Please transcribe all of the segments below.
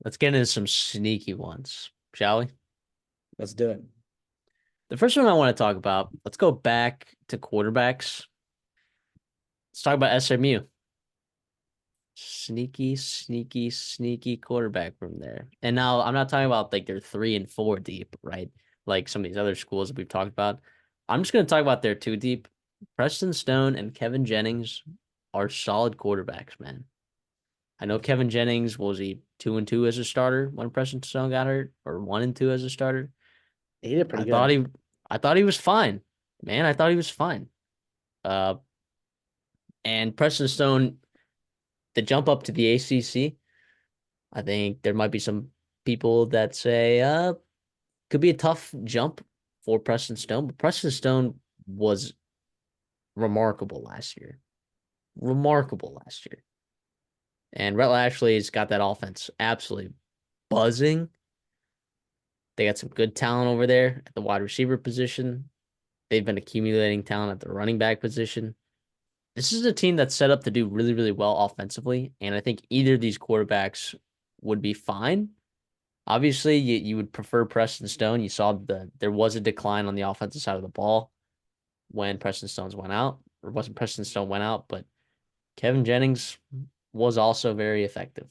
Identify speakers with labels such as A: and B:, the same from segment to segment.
A: Let's get into some sneaky ones, shall we?
B: Let's do it.
A: The first one I want to talk about, let's go back to quarterbacks. Let's talk about SMU. Sneaky, sneaky, sneaky quarterback from there. And now I'm not talking about like they're 3 and 4 deep, right? Like some of these other schools that we've talked about. I'm just going to talk about their 2 deep. Preston Stone and Kevin Jennings are solid quarterbacks, man. I know Kevin Jennings was he 2-2 as a starter when Preston Stone got hurt, or 1-2 as a starter.
B: He did
A: I
B: pretty
A: thought
B: good.
A: he I thought he was fine. Man, I thought he was fine. Uh and Preston Stone, the jump up to the ACC, I think there might be some people that say could be a tough jump for Preston Stone, but Preston Stone was remarkable last year. Remarkable last year. And Rhett Lashlee's got that offense absolutely buzzing. They got some good talent over there at the wide receiver position. They've been accumulating talent at the running back position. This is a team that's set up to do really, really well offensively. And I think either of these quarterbacks would be fine. Obviously, you would prefer Preston Stone. You saw there was a decline on the offensive side of the ball when Preston Stone's went out, or wasn't Preston Stone went out, but Kevin Jennings was also very effective.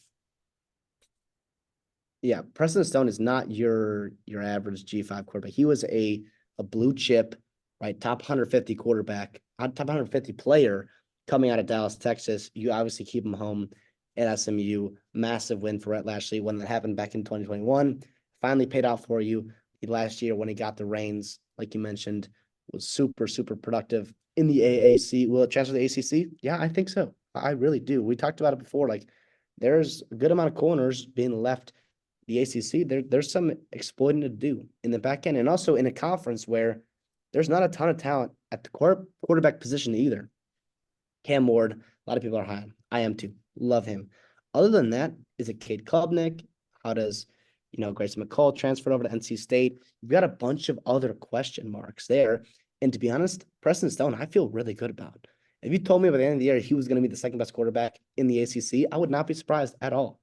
B: Yeah, Preston Stone is not your average G5 quarterback. He was a blue chip, right? Top 150 quarterback, top 150 player coming out of Dallas, Texas. You obviously keep him home at SMU. Massive win for Rhett Lashley when that happened back in 2021. Finally paid off for you. Last year when he got the reins, like you mentioned, was super, super productive in the AAC. Will it transfer to the ACC? Yeah, I think so. I really do. We talked about it before. Like, there's a good amount of corners being left the ACC. There's some exploiting to do in the back end, and also in a conference where there's not a ton of talent at the quarterback position either. Cam Ward, a lot of people are high on. I am too. Love him. Other than that, is it Cade Klubnik? How does Grayson McCall transferred over to NC State? You've got a bunch of other question marks there. And to be honest, Preston Stone, I feel really good about. If you told me by the end of the year he was going to be the second best quarterback in the ACC, I would not be surprised at all.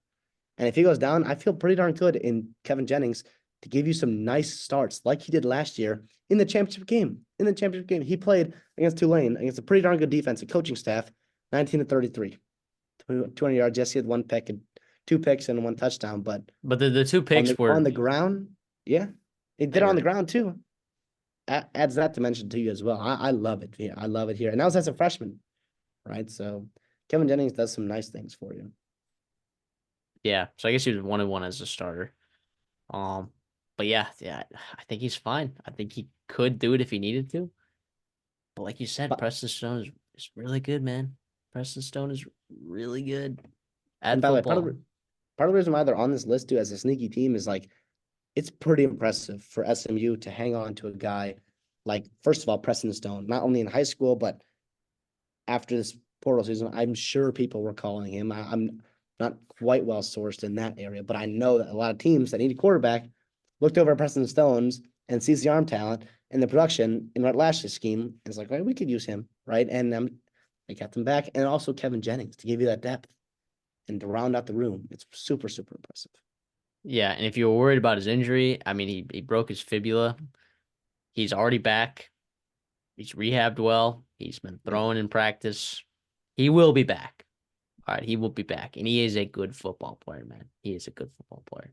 B: And if he goes down, I feel pretty darn good in Kevin Jennings to give you some nice starts like he did last year in the championship game. In the championship game, he played against Tulane, against a pretty darn good defense and coaching staff, 19 to 33, 200 yards. Yes, he had 1 pick and 2 picks and 1 touchdown, but
A: But the two
B: on
A: picks
B: the on
A: were
B: the ground, yeah, he
A: they
B: did it on the
A: were
B: ground too. Adds that dimension to you as well. I love it. Yeah, I love it here. And that was as a freshman, right? So Kevin Jennings does some nice things for you.
A: yeah. So I guess he was 1-1 as a starter. Um, but yeah, I think he's fine. I think he could do it if he needed to. But like you said,
B: But
A: Preston Stone is really good, man. Preston Stone is really good
B: and
A: at
B: by the way,
A: football.
B: part of the reason why they're on this list too as a sneaky team is like it's pretty impressive for SMU to hang on to a guy like, first of all, Preston Stone, not only in high school, but after this portal season, I'm sure people were calling him. I'm not quite well sourced in that area, but I know that a lot of teams that need a quarterback looked over at Preston Stone's and sees the arm talent and the production in Rhett Lashley's scheme. And it's like, right, we could use him, right? And they kept him back. And also Kevin Jennings to give you that depth and to round out the room. It's super, super impressive.
A: Yeah, and if you were worried about his injury, I mean, he broke his fibula. He's already back. He's rehabbed well. He's been
B: Yeah.
A: throwing in practice. He will be back. All right, he will be back, and he is a good football player, man. He is a good football player.